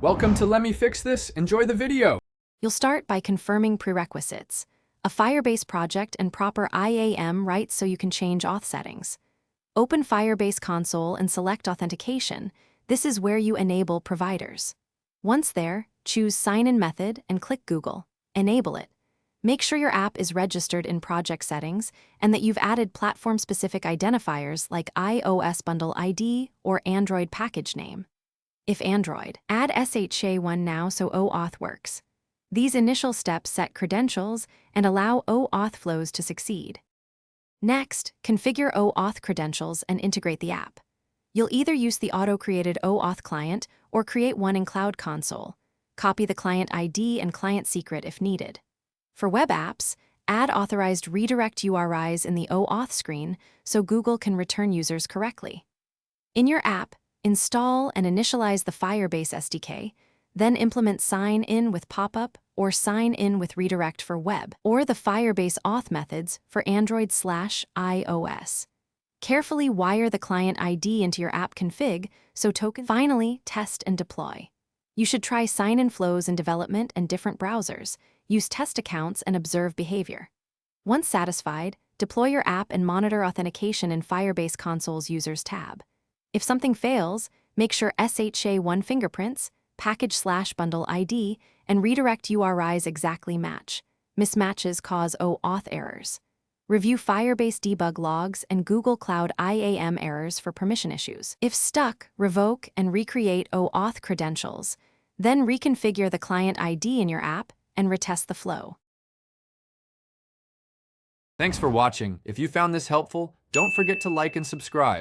Welcome to Let Me Fix This. Enjoy the video. You'll start by confirming prerequisites, a Firebase project and proper IAM rights so you can change auth settings. Open Firebase console and select Authentication. This is where you enable providers. Once there, choose Sign-in method and click Google. Enable it. Make sure your app is registered in project settings and that you've added platform-specific identifiers like iOS bundle ID or Android package name. If Android, add SHA1 now so OAuth works. These initial steps set credentials and allow OAuth flows to succeed. Next, configure OAuth credentials and integrate the app. You'll either use the auto-created OAuth client or create one in Cloud Console. Copy the client ID and client secret if needed. For web apps, add authorized redirect URIs in the OAuth screen so Google can return users correctly. In your app, install and initialize the Firebase SDK, then implement sign-in with pop-up or sign-in with redirect for web, or the Firebase auth methods for Android/iOS. Carefully wire the client ID into your app config so token. Finally, test and deploy. You should try sign-in flows in development and different browsers, use test accounts and observe behavior. Once satisfied, deploy your app and monitor authentication in Firebase Console's Users tab. If something fails, make sure SHA1 fingerprints, package/bundle ID, and redirect URIs exactly match. Mismatches cause OAuth errors. Review Firebase debug logs and Google Cloud IAM errors for permission issues. If stuck, revoke and recreate OAuth credentials. Then reconfigure the client ID in your app and retest the flow. Thanks for watching. If you found this helpful, don't forget to like and subscribe.